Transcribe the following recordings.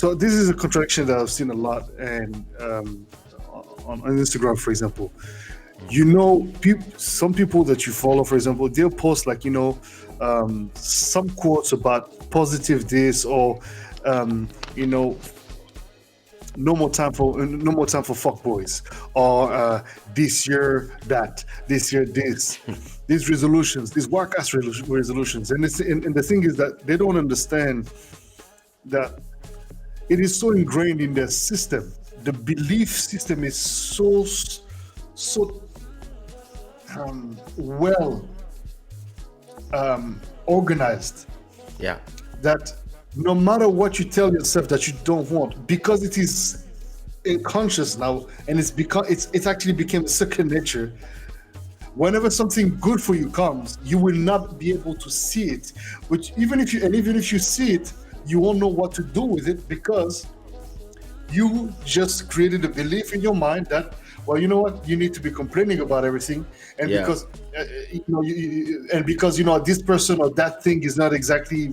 So this is a contradiction that I've seen a lot, and on Instagram, for example, some people that you follow, for example, they'll post like some quotes about positive this or you know no more time for fuck boys or this year that this year this these resolutions, these work ass resolutions, and the thing is that they don't understand that it is so ingrained in their system. The belief system is so well organized Yeah. that no matter what you tell yourself that you don't want, because it is unconscious now, and it's actually became second nature. Whenever something good for you comes, you will not be able to see it. Which even if you see it, you won't know what to do with it because you just created a belief in your mind that, well, you know what, you need to be complaining about everything, and Yeah. because because this person or that thing is not exactly,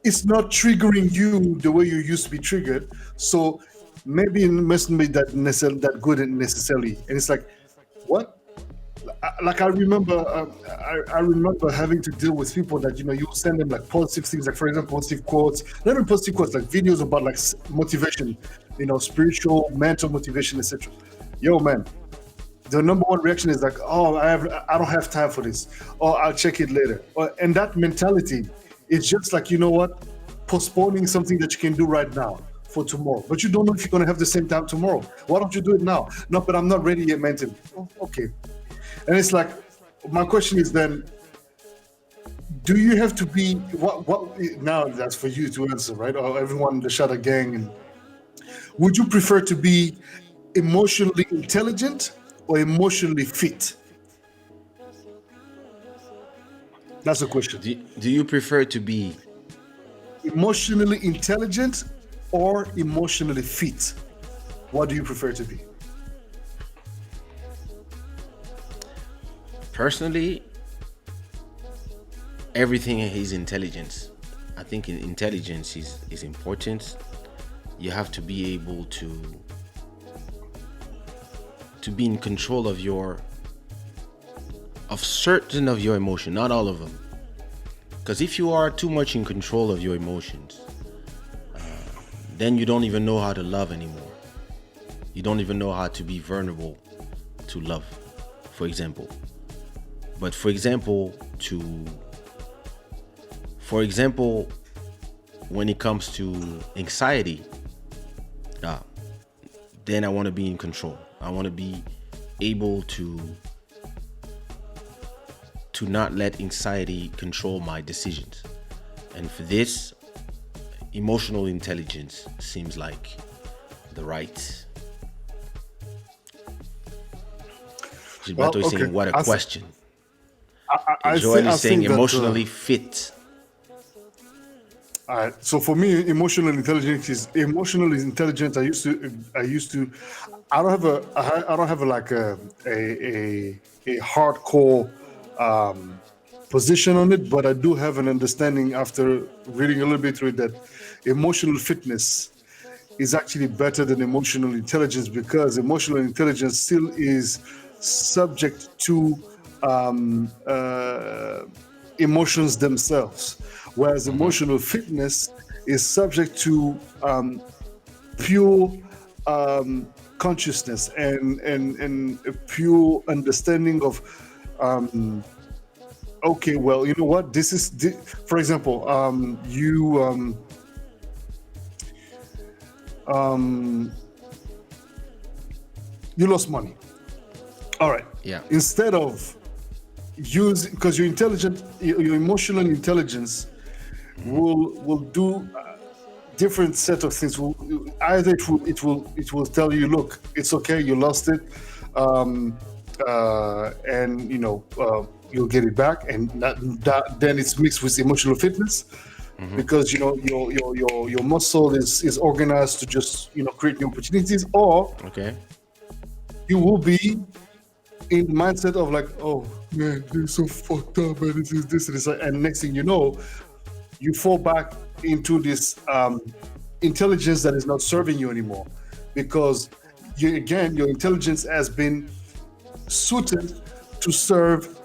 it's not triggering you the way you used to be triggered. So maybe it mustn't be that good necessarily. And it's like, what? Like I remember, I remember having to deal with people that you send them like positive things, like for example positive quotes, not even positive quotes, like videos about like motivation, spiritual, mental motivation, etc. Yo, man, the number one reaction is like, oh, I don't have time for this, or I'll check it later, and that mentality is just like, you know what, postponing something that you can do right now for tomorrow, but you don't know if you're going to have the same time tomorrow. Why don't you do it now? No, but I'm not ready yet mentally. Oh, okay. And it's like, my question is then, do you have to be what now? That's for you to answer, right? Or everyone in the Shada gang. And would you prefer to be emotionally intelligent or emotionally fit? That's the question. Do you prefer to be Emotionally intelligent or emotionally fit? What do you prefer to be? personally? Everything is intelligence. I think intelligence is important. You have to be able to be in control of certain of your emotion, not all of them. Because if you are too much in control of your emotions, then you don't even know how to love anymore. You don't even know how to be vulnerable to love, for example. But for example, when it comes to anxiety, then I want to be in control. I want to be able to not let anxiety control my decisions. And for this, emotional intelligence seems like the right. Gilberto is saying, what a question. Joel is saying emotionally fit. All right. So for me, emotional intelligence is emotional intelligence. I used to. I don't have like a hardcore position on it, but I do have an understanding after reading a little bit through it that emotional fitness is actually better than emotional intelligence, because emotional intelligence still is subject to emotions themselves, whereas emotional fitness is subject to pure consciousness and a pure understanding of okay, well, you know what, this is for example, you lost money. All right. Yeah. Instead of using, because you're intelligent, your emotional intelligence will do different set of things. Either it will tell you, look, it's okay, you lost it, and you'll get it back, and that then it's mixed with emotional fitness, because your muscle is organized to just create new opportunities, or Okay. you will be in the mindset of like, oh man, they're so fucked up, and this and this, and next thing you know, you fall back into this intelligence that is not serving you anymore, because your intelligence has been suited to serve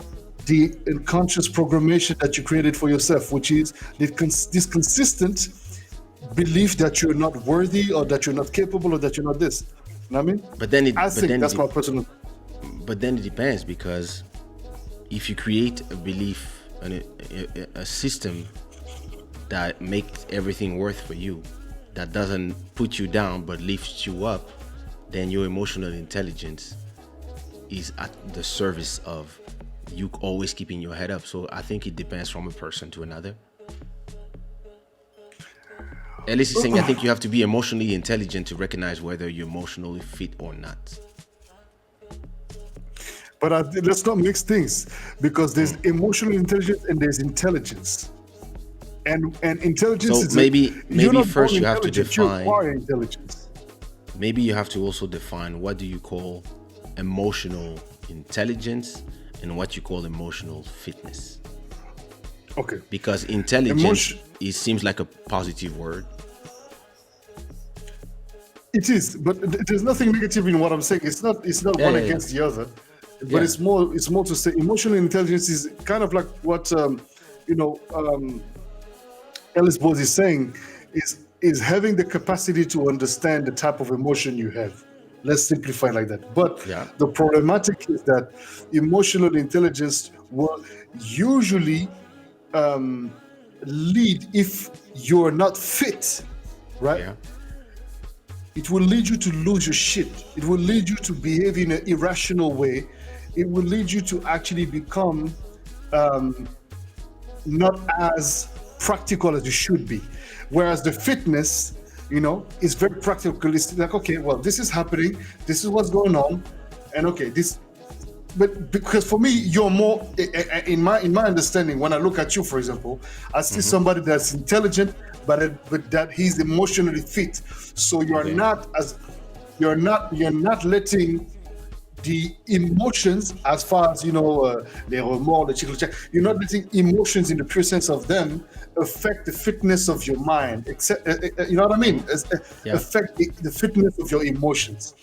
the unconscious programmation that you created for yourself, which is this consistent belief that you're not worthy, or that you're not capable, or that you're not this. You know what I mean? But then I think that's my personal. But then it depends, because if you create a belief and a system that makes everything worth for you, that doesn't put you down but lifts you up, then your emotional intelligence is at the service of you always keeping your head up. So I think it depends from a person to another. Ellis is saying, I think you have to be emotionally intelligent to recognize whether you're emotionally fit or not. But let's not mix things, because there's emotional intelligence and there's intelligence. And intelligence So is maybe first you have to you define. acquire intelligence. Maybe you have to also define what do you call emotional intelligence and what you call emotional fitness. Okay. Because intelligence seems like a positive word. It is, but there's nothing negative in what I'm saying. It's not one against the other, but Yeah. it's more to say emotional intelligence is kind of like what Ellis Bose is saying, is having the capacity to understand the type of emotion you have. Let's simplify like that. But the problematic is that emotional intelligence will usually lead, if you're not fit, right? Yeah. It will lead you to lose your shit. It will lead you to behave in an irrational way. It will lead you to actually become not as practical as you should be. Whereas the fitness, is very practical. It's like, okay, well, this is happening. This is what's going on. And okay, but because for me, you're more, in my understanding, when I look at you, for example, I see somebody that's intelligent, but that he's emotionally fit. So you're not letting the emotions, as far as the remorse, the chicken, you're not letting emotions in the pure sense of them affect the fitness of your mind. Except, you know what I mean? Affect the fitness of your emotions.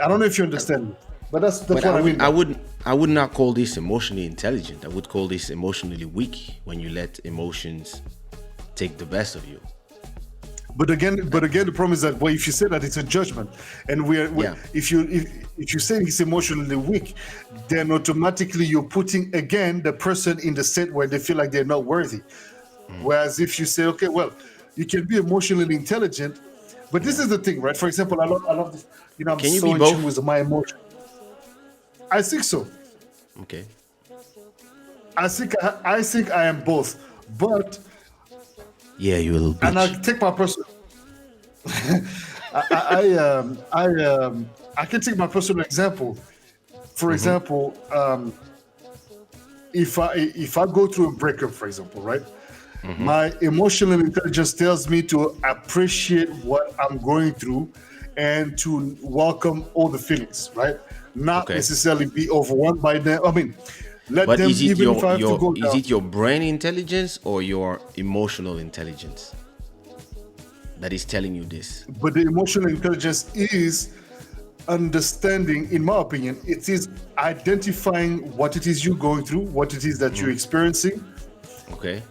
I don't know if you understand me, but that's what I mean. I would not call this emotionally intelligent. I would call this emotionally weak, when you let emotions take the best of you. But again, the problem is that, well, if you say that, it's a judgment, and if you say it's emotionally weak, then automatically you're putting again the person in the state where they feel like they're not worthy. Whereas if you say, okay, well, you can be emotionally intelligent, but this is the thing, right? For example, I love this. I'm Can you so be in both? tune with my emotion. I think so. Okay. I think I am both, but. Yeah, you little bitch. And I take my personal. I can take my personal example. For example, if I go through a breakup, for example, right, my emotional intelligence tells me to appreciate what I'm going through and to welcome all the feelings, right? Not necessarily be overwhelmed by them. I mean, But is it is it your brain intelligence or your emotional intelligence that is telling you this? But the emotional intelligence is understanding, in my opinion, it is identifying what it is you're going through, what it is that you're experiencing, Okay.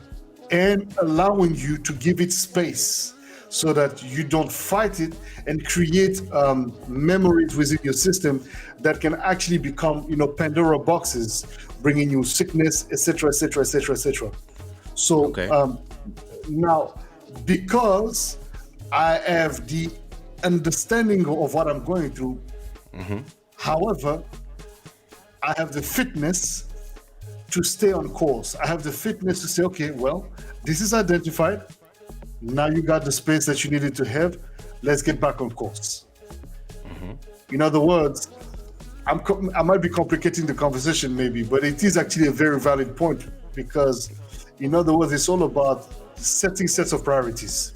and allowing you to give it space so that you don't fight it and create memories within your system that can actually become, Pandora boxes, bringing you sickness, etc., etc., etc., etc. So now, because I have the understanding of what I'm going through, however, I have the fitness to stay on course. I have the fitness to say, okay, well, this is identified. Now you got the space that you needed to have. Let's get back on course. In other words, I might be complicating the conversation maybe, but it is actually a very valid point, because, in other words, it's all about setting sets of priorities,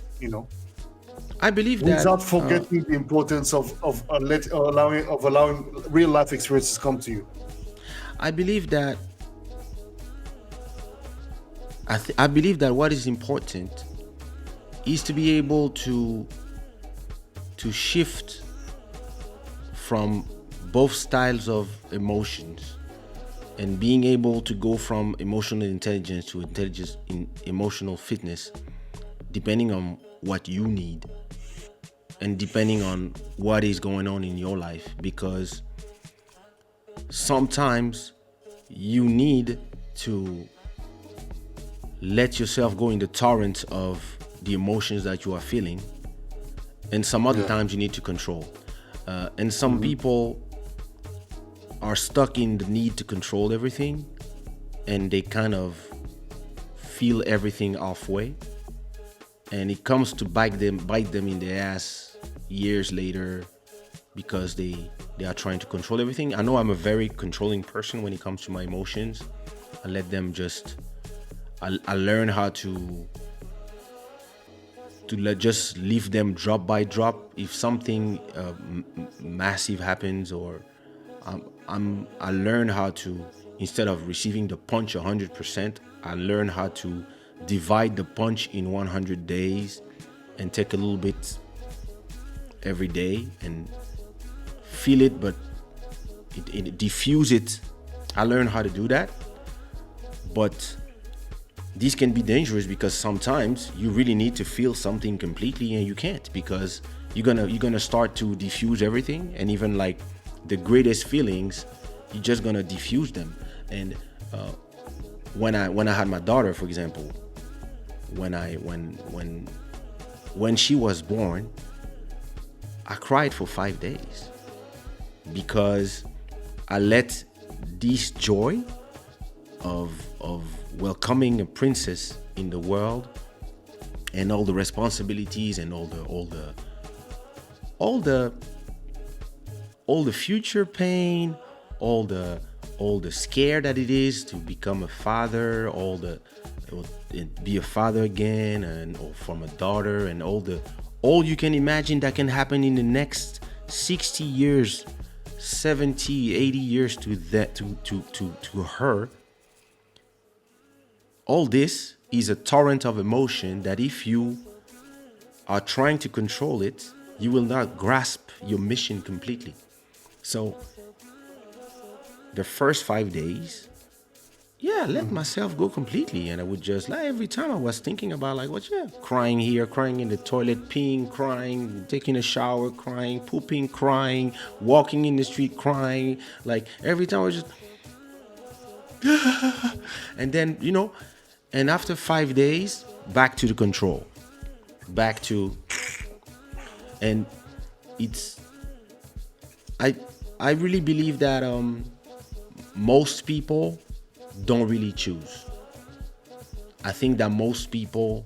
I believe that without forgetting the importance of allowing real life experiences come to you. I believe that I believe that what is important is to be able to shift from both styles of emotions, and being able to go from emotional intelligence to intelligence in emotional fitness, depending on what you need and depending on what is going on in your life. Because sometimes you need to let yourself go in the torrent of the emotions that you are feeling, and some other Yeah. times you need to control. And some people are stuck in the need to control everything, and they kind of feel everything halfway, and it comes to bite them in the ass years later, because they are trying to control everything. I know I'm a very controlling person when it comes to my emotions. I let them just I learn how to just leave them drop by drop. If something massive happens, or I learn how to, instead of receiving the punch 100%, I learn how to divide the punch in 100 days and take a little bit every day and feel it, but it diffuse it. I learned how to do that, but these can be dangerous, because sometimes you really need to feel something completely and you can't, because you're gonna start to diffuse everything, and even like the greatest feelings, you're just gonna diffuse them. And when I had my daughter, for example, when she was born, I cried for 5 days, because I let this joy of welcoming a princess in the world, and all the responsibilities and all the future pain, all the scare that it is to become a father, be a father again, and or from a daughter, and all you can imagine that can happen in the next 60 years, 70, 80 years to her. All this is a torrent of emotion that, if you are trying to control it, you will not grasp your mission completely. So the first 5 days, yeah, I let myself go completely, and I would just, like, every time I was thinking about, like, what, yeah, crying here, crying in the toilet, peeing, crying, taking a shower, crying, pooping, crying, walking in the street, crying, like every time I was just, and then, and after 5 days, back to the control, back to, and it's, I really believe that most people don't really choose. I think that most people,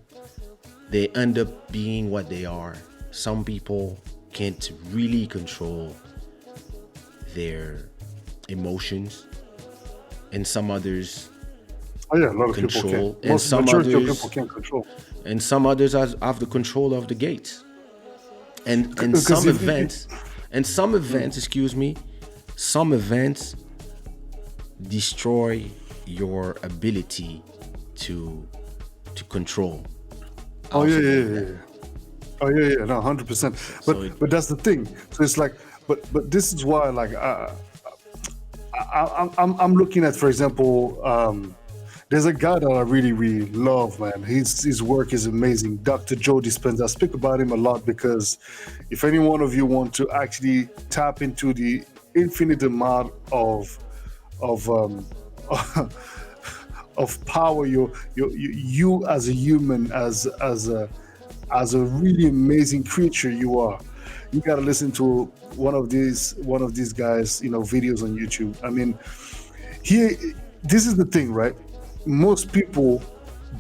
they end up being what they are. Some people can't really control their emotions, and some others Oh yeah, a lot of people control, can. and Most some majority of others people can't control. and some others have the control of the gates. And Because some if events, excuse me, some events destroy your ability to control. oh I'll yeah, say yeah, like yeah, that. yeah. Oh yeah, yeah, no, 100%. So it, But that's the thing. So it's like, but this is why, like, I'm looking at, for example, there's a guy that I really really love, man. His work is amazing. Dr. Joe Dispenza. I speak about him a lot because if any one of you want to actually tap into the infinite amount of of power you as a human, as a really amazing creature you are, you got to listen to one of these guys, videos on YouTube. I mean, here, this is the thing, right? Most people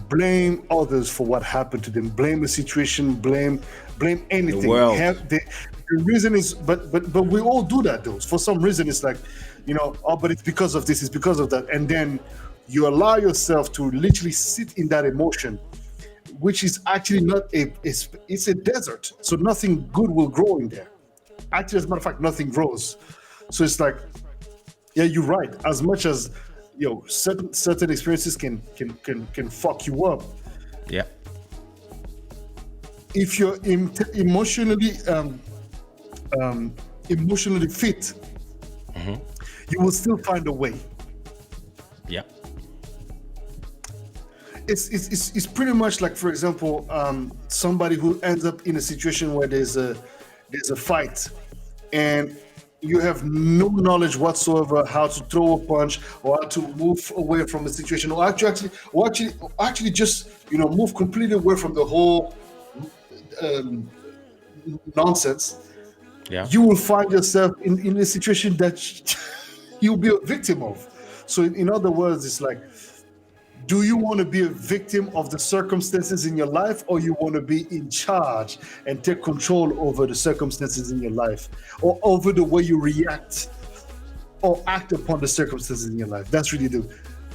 blame others for what happened to them, blame the situation, blame the anything. world, The reason is, but we all do that though. For some reason, it's like, oh, but it's because of this, it's because of that, and then you allow yourself to literally sit in that emotion, which is actually not it's a desert, so nothing good will grow in there. Actually, as a matter of fact, nothing grows. So it's like, yeah, you're right. As much as, certain experiences can fuck you up, yeah, if you're um, emotionally fit, you will still find a way. Yeah. It's pretty much like, for example, somebody who ends up in a situation where there's a fight, and you have no knowledge whatsoever how to throw a punch or how to move away from a situation, or actually just move completely away from the whole um, nonsense. Yeah. You will find yourself in a situation that you'll be a victim of. So in other words, it's like, do you want to be a victim of the circumstances in your life, or you want to be in charge and take control over the circumstances in your life, or over the way you react or act upon the circumstances in your life? That's really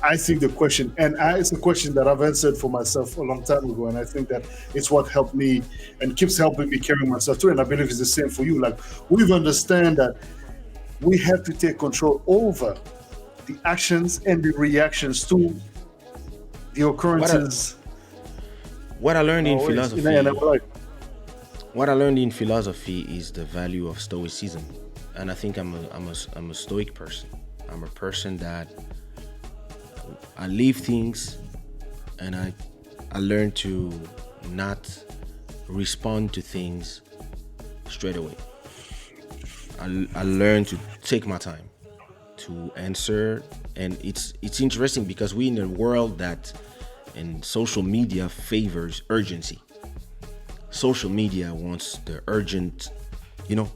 I think the question, and it's a question that I've answered for myself a long time ago, and I think that it's what helped me and keeps helping me carry myself through. And I believe it's the same for you. Like, we've understand that we have to take control over the actions and the reactions to the What I, occurrences. what I learned in Always, philosophy, like, what I learned in philosophy is the value of stoicism, and I think I'm a stoic person. I'm a person that I leave things, and I learn to not respond to things straight away. I learn to take my time to answer, and it's interesting because we in a world that, and social media favors urgency. Social media wants the urgent, you know,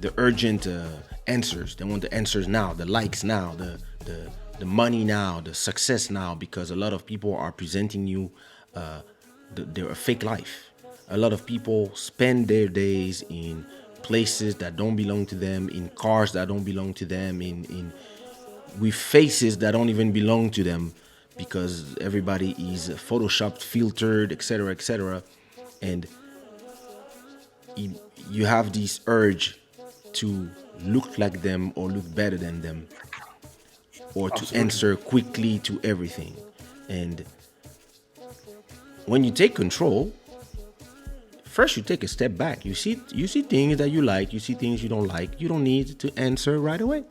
the urgent answers. They want the answers now, the likes now, the money now, the success now, because a lot of people are presenting you their fake life. A lot of people spend their days in places that don't belong to them, in cars that don't belong to them, in with faces that don't even belong to them, because everybody is photoshopped, filtered, etc., etc. And you have this urge to look like them or look better than them, or to absolutely. answer quickly to everything. And when you take control, first you take a step back. You see things that you like, you see things you don't like. You don't need to answer right away.